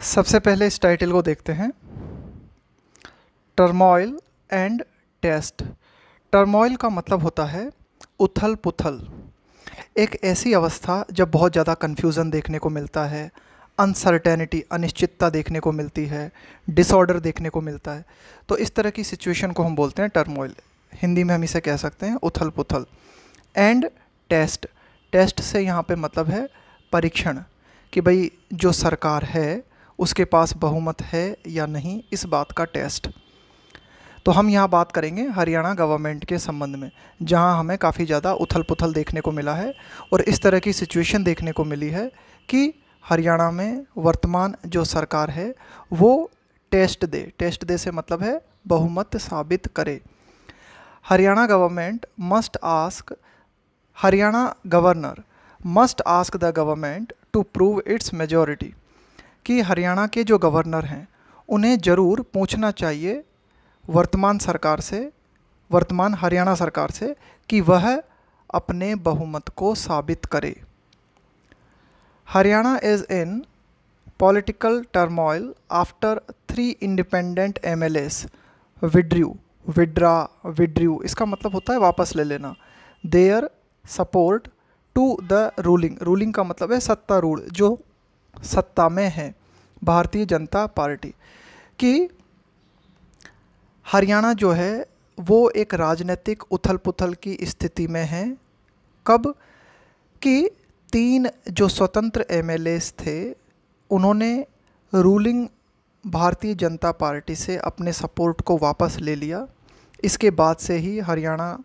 सबसे पहले इस टाइटल को देखते हैं, टर्मोइल एंड टेस्ट। टर्मोइल का मतलब होता है उथल पुथल, एक ऐसी अवस्था जब बहुत ज़्यादा कन्फ्यूज़न देखने को मिलता है, अनसर्टेनिटी अनिश्चितता देखने को मिलती है, डिसऑर्डर देखने को मिलता है। तो इस तरह की सिचुएशन को हम बोलते हैं टर्मोइल। हिंदी में हम इसे कह सकते हैं उथल पुथल। एंड टेस्ट, टेस्ट से यहाँ पे मतलब है परीक्षण, कि भाई जो सरकार है उसके पास बहुमत है या नहीं, इस बात का टेस्ट। तो हम यहाँ बात करेंगे हरियाणा गवर्नमेंट के संबंध में, जहाँ हमें काफ़ी ज़्यादा उथल पुथल देखने को मिला है और इस तरह की सिचुएशन देखने को मिली है कि हरियाणा में वर्तमान जो सरकार है वो टेस्ट दे। टेस्ट दे से मतलब है बहुमत साबित करे। Haryana government must ask, Haryana governor must ask the government to prove its majority, कि हरियाणा के जो गवर्नर हैं उन्हें ज़रूर पूछना चाहिए वर्तमान सरकार से, वर्तमान हरियाणा सरकार से, कि वह अपने बहुमत को साबित करे। Haryana is in political turmoil after 3 independent MLAs withdrew, इसका मतलब होता है वापस ले लेना, their support to the ruling का मतलब है सत्तारूढ़, जो सत्ता में है, भारतीय जनता पार्टी। कि हरियाणा जो है वो एक राजनीतिक उथल पुथल की स्थिति में है। कब? कि 3 जो स्वतंत्र एमएलएस थे उन्होंने रूलिंग भारतीय जनता पार्टी से अपने सपोर्ट को वापस ले लिया। इसके बाद से ही हरियाणा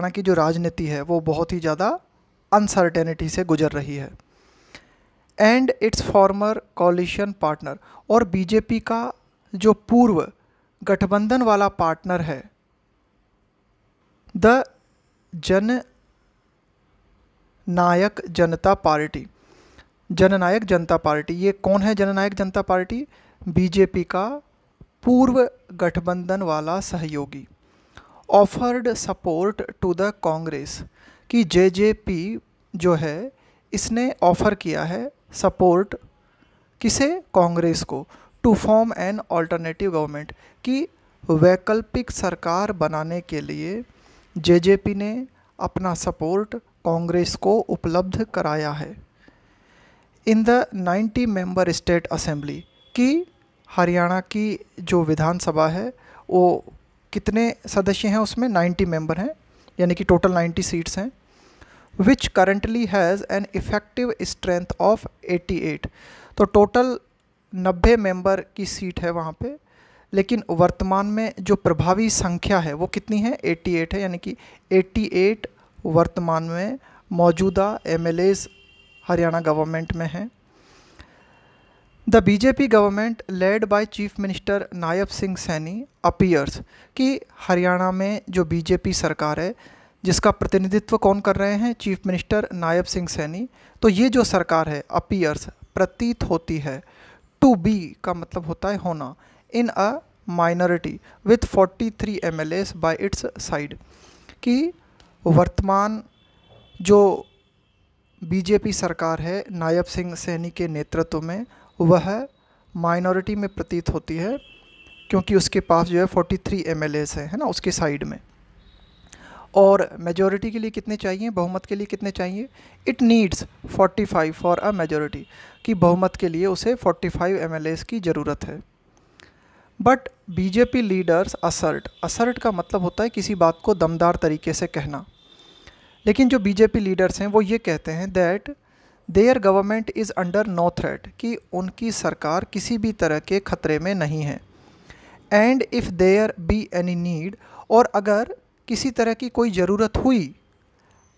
की जो राजनीति है वो बहुत ही ज़्यादा अनसर्टेनिटी से गुजर रही है। And its former coalition partner, और बीजेपी का जो पूर्व गठबंधन वाला पार्टनर है the Jannayak Janata party, Jannayak Janata party. ये कौन है जननायक जनता पार्टी? बीजेपी का पूर्व गठबंधन वाला सहयोगी। Offered support to the Congress, कि जेजेपी जो है इसने ऑफ़र किया है सपोर्ट किसे? कांग्रेस को। To form an alternative government, कि वैकल्पिक सरकार बनाने के लिए जेजेपी ने अपना सपोर्ट कांग्रेस को उपलब्ध कराया है। In the 90 member state assembly, कि हरियाणा की जो विधानसभा है वो कितने सदस्य हैं उसमें? 90 मेंबर हैं, यानी कि टोटल 90 सीट्स हैं। Which currently has an effective strength of 88, तो टोटल 90 मेंबर की सीट है वहाँ पे, लेकिन वर्तमान में जो प्रभावी संख्या है वो कितनी है? 88 है, यानी कि 88 वर्तमान में मौजूदा एमएलएस हरियाणा गवर्नमेंट में हैं। The BJP government led by chief minister Nayab Singh Saini appears, कि हरियाणा में जो बीजेपी सरकार है जिसका प्रतिनिधित्व कौन कर रहे हैं? Chief minister Nayab Singh Saini. तो ये जो सरकार है अपीयर्स प्रतीत होती है, टू बी का मतलब होता है होना, in a minority with 43 MLAs by its side, कि वर्तमान जो बीजेपी सरकार है नायब सिंह सैनी के नेतृत्व में वह माइनॉरिटी में प्रतीत होती है, क्योंकि उसके पास जो है 43 एमएलएस है ना, उसके साइड में। और मेजॉरिटी के लिए कितने चाहिए? बहुमत के लिए कितने चाहिए? It needs 45 for a majority, कि बहुमत के लिए उसे 45 एमएलएस की ज़रूरत है। बट बीजेपी लीडर्स असर्ट का मतलब होता है किसी बात को दमदार तरीके से कहना, लेकिन जो बीजेपी लीडर्स हैं वो ये कहते हैं that their government is under no threat, कि उनकी सरकार किसी भी तरह के खतरे में नहीं है। And if there be any need, और अगर किसी तरह की कोई ज़रूरत हुई,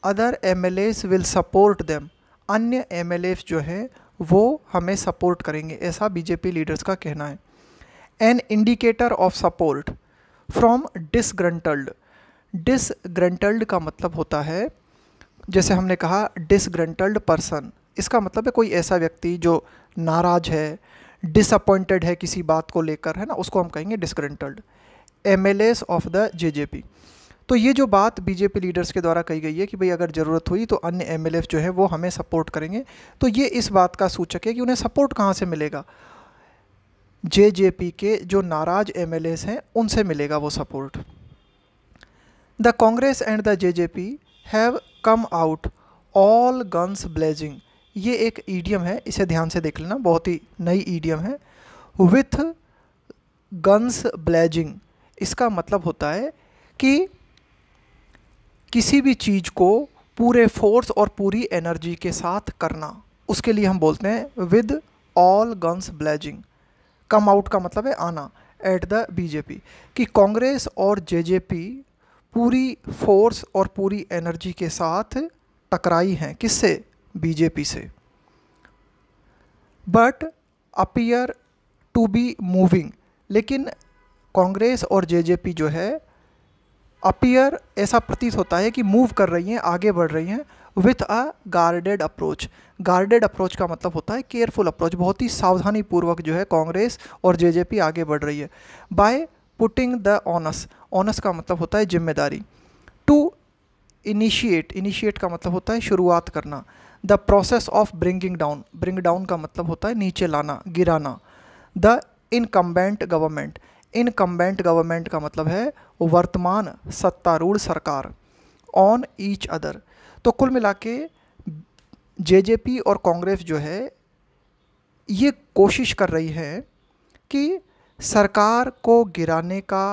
other MLAs will support them, अन्य एमएलएस जो हैं वो हमें सपोर्ट करेंगे, ऐसा बीजेपी लीडर्स का कहना है। An indicator of support from disgruntled का मतलब होता है, जैसे हमने कहा डिसग्रंटल्ड पर्सन, इसका मतलब है कोई ऐसा व्यक्ति जो नाराज़ है, डिसअपॉइंटेड है किसी बात को लेकर, है ना, उसको हम कहेंगे disgruntled. MLAs of the JJP, तो तो ये जो बात बीजेपी लीडर्स के द्वारा कही गई है कि भाई अगर ज़रूरत हुई तो अन्य एमएलएफ जो है वो हमें सपोर्ट करेंगे, तो ये इस बात का सूचक है कि उन्हें सपोर्ट कहाँ से मिलेगा, जेजेपी के जो नाराज एमएलएस हैं उनसे मिलेगा वो support. The Congress and the JJP have come out all guns blazing, ये एक ईडियम है, इसे ध्यान से देख लेना, बहुत ही नई ईडियम है। विथ गन्स ब्लेजिंग, इसका मतलब होता है कि किसी भी चीज़ को पूरे फोर्स और एनर्जी एनर्जी के साथ करना, उसके लिए हम बोलते हैं with all guns blazing. Come out का मतलब है आना, एट द बीजेपी, कि कांग्रेस और जेजेपी पूरी फोर्स और पूरी एनर्जी के साथ टकराई हैं, किससे, बीजेपी से। But appear to be moving, लेकिन कांग्रेस और जेजेपी जो है, अपीयर ऐसा प्रतीत होता है कि मूव कर रही हैं, आगे बढ़ रही हैं, with a guarded approach. Guarded approach का मतलब होता है केयरफुल अप्रोच, बहुत ही सावधानी पूर्वक जो है कांग्रेस और जेजेपी आगे बढ़ रही है। By putting the ons, ons का मतलब होता है जिम्मेदारी। टू इनिशिएट, इनिशिएट का मतलब होता है शुरुआत करना। The process of bringing down, bring down का मतलब होता है नीचे लाना, गिराना। The incumbent government, incumbent government का मतलब है वर्तमान सत्तारूढ़ सरकार। ऑन ईच अदर, तो कुल मिला के जेजेपी और कांग्रेस जो है ये कोशिश कर रही है कि सरकार को गिराने का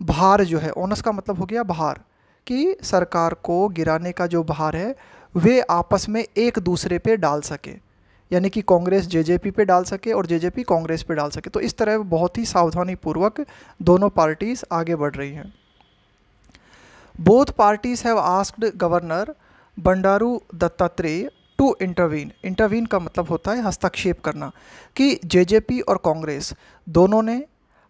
भार जो है, ओनस का मतलब हो गया भार, कि सरकार को गिराने का जो भार है वे आपस में एक दूसरे पे डाल सके, यानी कि कांग्रेस जेजेपी पे डाल सके और जेजेपी कांग्रेस पे डाल सके। तो इस तरह बहुत ही सावधानी पूर्वक दोनों पार्टीज आगे बढ़ रही हैं। Both parties have asked governor Bandaru Dattatreya to intervene, intervene का मतलब होता है हस्तक्षेप करना, कि जेजेपी और कांग्रेस दोनों ने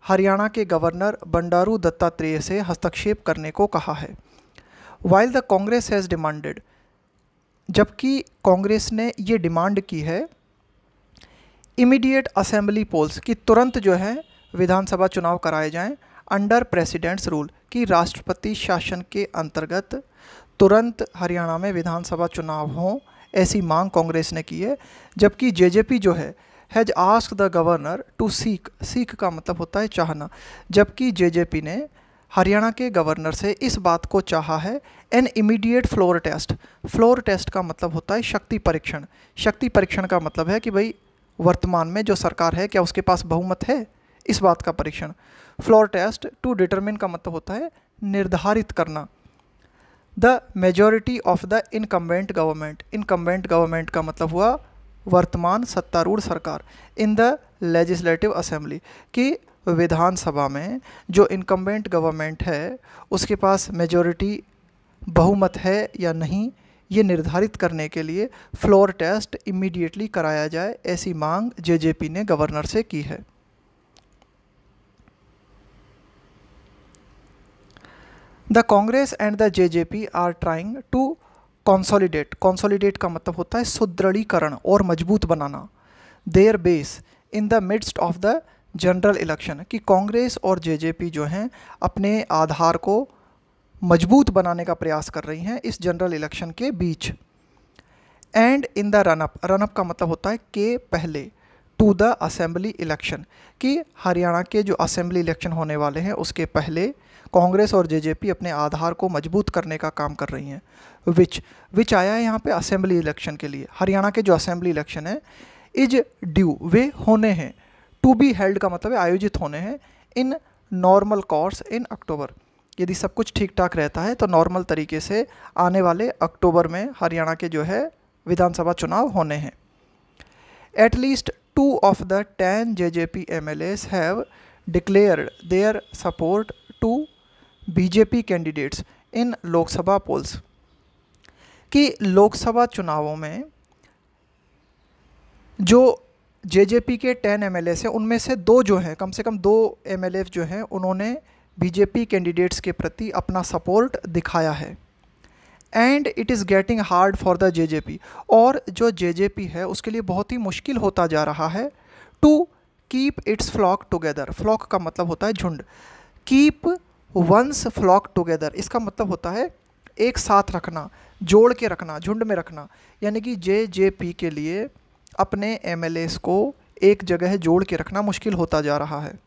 हरियाणा के गवर्नर बंडारू दत्तात्रेय से हस्तक्षेप करने को कहा है। While the Congress has demanded, जबकि कांग्रेस ने ये डिमांड की है इमीडिएट असेंबली पोल्स, कि तुरंत जो है विधानसभा चुनाव कराए जाएं अंडर प्रेसिडेंट्स रूल, कि राष्ट्रपति शासन के अंतर्गत तुरंत हरियाणा में विधानसभा चुनाव हों, ऐसी मांग कांग्रेस ने की है। जबकि जेजेपी जो है has asked the governor to seek, seek का मतलब होता है चाहना, जबकि जेजेपी ने हरियाणा के गवर्नर से इस बात को चाहा है an immediate floor test, floor test का मतलब होता है शक्ति परीक्षण, शक्ति परीक्षण का मतलब है कि भाई वर्तमान में जो सरकार है क्या उसके पास बहुमत है, इस बात का परीक्षण। फ्लोर टेस्ट टू डिटरमिन का मतलब होता है निर्धारित करना। The majority of the incumbent government, incumbent government का मतलब हुआ वर्तमान सत्तारूढ़ सरकार, इन द लेजिस्लेटिव असेंबली, कि विधानसभा में जो इनकम्बेंट गवर्नमेंट है उसके पास मेजॉरिटी बहुमत है या नहीं, ये निर्धारित करने के लिए फ्लोर टेस्ट इमीडिएटली कराया जाए, ऐसी मांग जेजेपी ने गवर्नर से की है। The Congress and the JJP are trying to consolidate, consolidate का मतलब होता है सुदृढ़ीकरण और मजबूत बनाना, their base in the midst of the general election, कि कांग्रेस और जेजेपी जो हैं अपने आधार को मजबूत बनाने का प्रयास कर रही हैं इस जनरल इलेक्शन के बीच। And in the run up, run up का मतलब होता है के पहले, टू द असेंबली इलेक्शन, कि हरियाणा के जो असेंबली इलेक्शन होने वाले हैं उसके पहले कांग्रेस और जेजेपी अपने आधार को मजबूत करने का काम कर रही हैं। विच आया है यहाँ पे असेंबली इलेक्शन के लिए, हरियाणा के जो असेंबली इलेक्शन है इज ड्यू, वे होने हैं, टू बी हेल्ड का मतलब है आयोजित होने हैं, इन नॉर्मल कोर्स इन अक्टूबर, यदि सब कुछ ठीक ठाक रहता है तो नॉर्मल तरीके से आने वाले अक्टूबर में हरियाणा के जो है विधानसभा चुनाव होने हैं। At least 2 of the 10 JJP MLAs have declared their support to BJP candidates in Lok Sabha polls, कि लोकसभा चुनावों में जो जेजेपी के 10 MLAs हैं उनमें से 2 जो हैं, कम से कम 2 MLAs जो हैं उन्होंने बीजेपी कैंडिडेट्स के प्रति अपना सपोर्ट दिखाया है। And it is getting hard for the JJP, और जो जेजेपी है उसके लिए बहुत ही मुश्किल होता जा रहा है to keep its flock together, flock का मतलब होता है झुंड, कीप वंस फ्लॉक टुगेदर, इसका मतलब होता है एक साथ रखना, जोड़ के रखना, झुंड में रखना। यानी कि जेजेपी के लिए अपने एमएलएस को एक जगह जोड़ के रखना मुश्किल होता जा रहा है।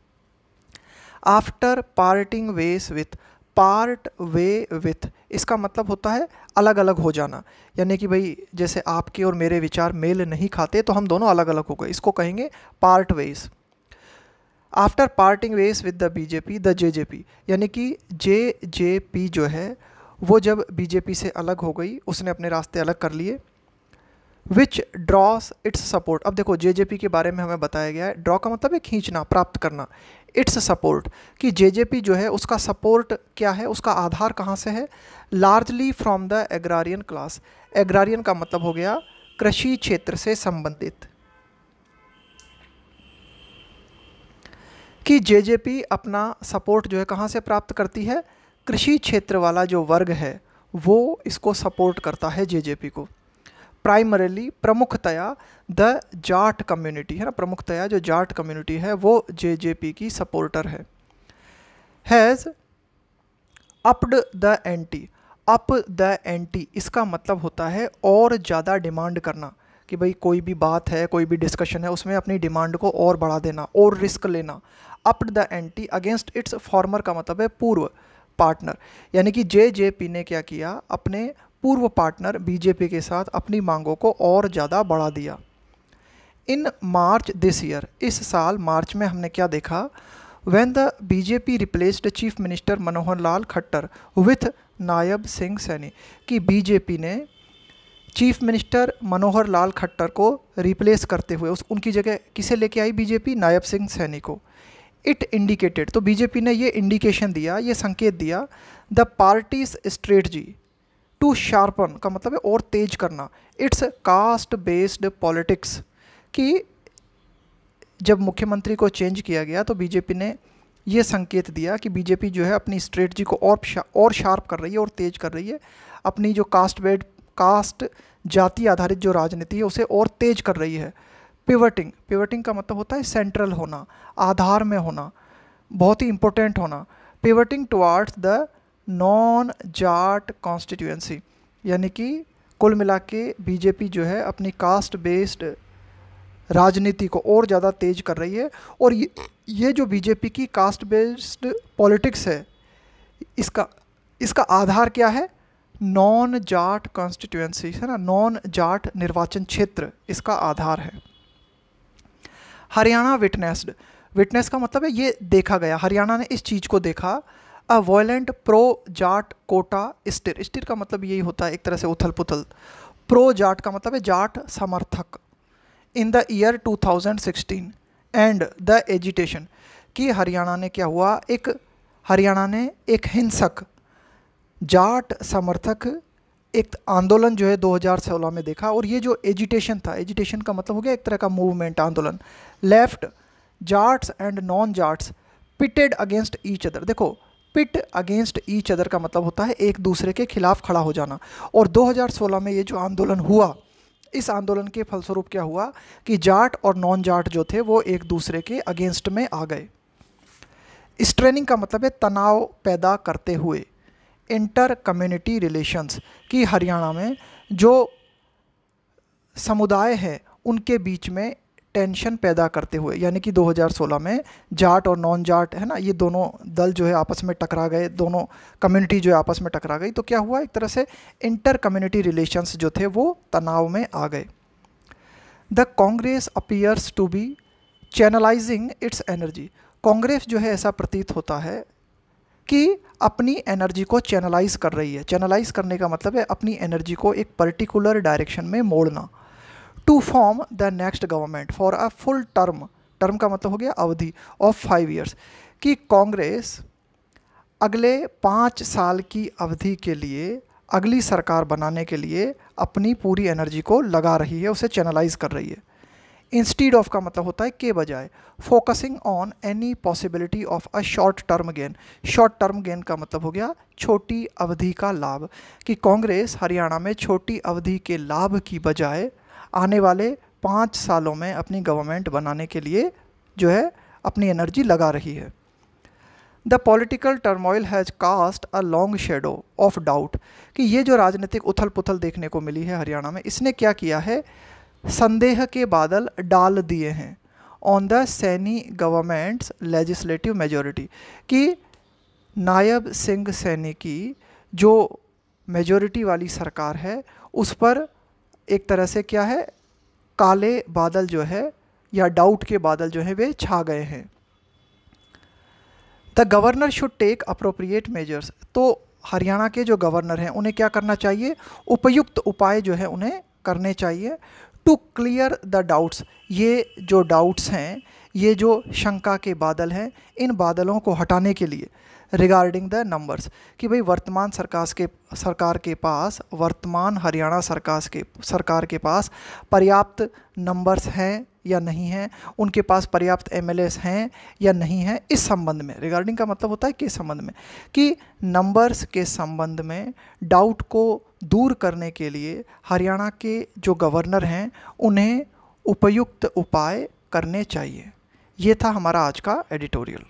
After parting ways with, part way with, इसका मतलब होता है अलग अलग हो जाना। यानी कि भाई जैसे आपके और मेरे विचार मेल नहीं खाते तो हम दोनों अलग अलग हो गए, इसको कहेंगे part ways. After parting ways with the BJP the JJP, यानी कि जेजेपी जो है वो जब बीजेपी से अलग हो गई, उसने अपने रास्ते अलग कर लिए। विच ड्रॉस इट्स सपोर्ट, अब देखो जेजेपी के बारे में हमें बताया गया है, ड्रॉ का मतलब है खींचना, प्राप्त करना। इट्स सपोर्ट, कि जेजेपी जो है उसका सपोर्ट क्या है, उसका आधार कहाँ से है, लार्जली फ्रॉम द एग्रारियन क्लास। एग्रारियन का मतलब हो गया कृषि क्षेत्र से संबंधित, कि जेजेपी अपना सपोर्ट जो है कहाँ से प्राप्त करती है, कृषि क्षेत्र वाला जो वर्ग है वो इसको सपोर्ट करता है जेजेपी को। प्राइमरीली, प्रमुखतया द जाट कम्युनिटी है ना, प्रमुखतया जो जाट कम्युनिटी है वो जेजेपी की सपोर्टर है। Has अप्ड the anti, up the anti इसका मतलब होता है और ज़्यादा डिमांड करना, कि भाई कोई भी बात है, कोई भी डिस्कशन है, उसमें अपनी डिमांड को और बढ़ा देना और रिस्क लेना। अप्ड the anti against it's farmer का मतलब है पूर्व पार्टनर, यानी कि जेजेपी ने क्या किया, अपने पूर्व पार्टनर बीजेपी के साथ अपनी मांगों को और ज़्यादा बढ़ा दिया। इन मार्च दिस ईयर, इस साल मार्च में हमने क्या देखा, when the BJP replaced chief minister Manohar Lal Khattar with Nayab Singh Saini, कि बीजेपी ने चीफ मिनिस्टर मनोहर लाल खट्टर को रिप्लेस करते हुए उनकी जगह किसे लेके आई बीजेपी, नायब सिंह सैनी को। इट इंडिकेटेड, तो बीजेपी ने ये इंडिकेशन दिया, ये संकेत दिया, the party's strategy to sharpen का मतलब है और तेज करना, इट्स कास्ट बेस्ड पॉलिटिक्स, कि जब मुख्यमंत्री को चेंज किया गया तो बीजेपी ने ये संकेत दिया कि बीजेपी जो है अपनी स्ट्रेटजी को और शार्प कर रही है और तेज कर रही है, अपनी जो कास्ट जाति आधारित जो राजनीति है उसे और तेज कर रही है। पिवटिंग, पिवटिंग का मतलब होता है सेंट्रल होना, आधार में होना, बहुत ही इंपॉर्टेंट होना। Pivoting towards the non Jat constituency, यानी कि कुल मिला के बीजेपी जो है अपनी कास्ट बेस्ड राजनीति को और ज़्यादा तेज कर रही है। और ये जो बीजेपी की कास्ट बेस्ड पॉलिटिक्स है, इसका आधार क्या है, नॉन जाट कॉन्स्टिट्यूएंसी है ना, नॉन जाट निर्वाचन क्षेत्र इसका आधार है। हरियाणा विटनेस्ड, विटनेस का मतलब है ये देखा गया, हरियाणा ने इस चीज़ को देखा। A violent pro Jat quota stir, stir का मतलब यही होता है एक तरह से उथल पुथल, प्रो जाट का मतलब है जाट समर्थक। In the year 2016 and the agitation, कि हरियाणा ने क्या हुआ, हरियाणा ने एक हिंसक जाट समर्थक एक आंदोलन जो है 2016 में देखा। और ये जो एजिटेशन था, एजिटेशन का मतलब हो गया एक तरह का मूवमेंट, आंदोलन। Left Jats and non Jats pitted against each other, देखो पिट अगेंस्ट ईच अदर का मतलब होता है एक दूसरे के खिलाफ खड़ा हो जाना। और 2016 में ये जो आंदोलन हुआ, इस आंदोलन के फलस्वरूप क्या हुआ कि जाट और नॉन जाट जो थे वो एक दूसरे के अगेंस्ट में आ गए। स्ट्रेनिंग का मतलब है तनाव पैदा करते हुए। इंटर कम्युनिटी रिलेशंस, कि हरियाणा में जो समुदाय है उनके बीच में टेंशन पैदा करते हुए, यानी कि 2016 में जाट और नॉन जाट है ना, ये दोनों दल जो है आपस में टकरा गए, दोनों कम्युनिटी जो है आपस में टकरा गई, तो क्या हुआ, एक तरह से इंटर कम्युनिटी रिलेशंस जो थे वो तनाव में आ गए। The Congress appears to be channelizing its energy, Congress जो है ऐसा प्रतीत होता है कि अपनी एनर्जी को चैनलाइज कर रही है। चैनलाइज करने का मतलब है अपनी एनर्जी को एक पर्टिकुलर डायरेक्शन में मोड़ना। To form the next government for a full term, term का मतलब हो गया अवधि ऑफ 5 years, कि कांग्रेस अगले 5 साल की अवधि के लिए अगली सरकार बनाने के लिए अपनी पूरी एनर्जी को लगा रही है, उसे चैनलाइज कर रही है। इंस्टीड ऑफ का मतलब होता है के बजाय। Focusing on any possibility of a short term gain, short term gain का मतलब हो गया छोटी अवधि का लाभ, कि कांग्रेस हरियाणा में छोटी अवधि के लाभ की बजाय आने वाले 5 सालों में अपनी गवर्नमेंट बनाने के लिए जो है अपनी एनर्जी लगा रही है। The political turmoil has cast a long shadow of doubt, कि ये जो राजनीतिक उथल पुथल देखने को मिली है हरियाणा में, इसने क्या किया है, संदेह के बादल डाल दिए हैं on the Saini governments legislative majority, कि नायब सिंह सैनी की जो मेजोरिटी वाली सरकार है उस पर एक तरह से क्या है, काले बादल जो है या डाउट के बादल जो हैं वे छा गए हैं। The governor should take appropriate measures, तो हरियाणा के जो गवर्नर हैं उन्हें क्या करना चाहिए, उपयुक्त उपाय जो है उन्हें करने चाहिए। टू क्लियर द डाउट्स, ये जो डाउट्स हैं, ये जो शंका के बादल हैं, इन बादलों को हटाने के लिए रिगार्डिंग द नंबर्स, कि भाई वर्तमान सरकार के पास, वर्तमान हरियाणा सरकार के पास पर्याप्त नंबर्स हैं या नहीं हैं, उनके पास पर्याप्त एमएलएस हैं या नहीं हैं, इस संबंध में, रिगार्डिंग का मतलब होता है के संबंध में, कि नंबर्स के संबंध में डाउट को दूर करने के लिए हरियाणा के जो गवर्नर हैं उन्हें उपयुक्त उपाय करने चाहिए। ये था हमारा आज का एडिटोरियल।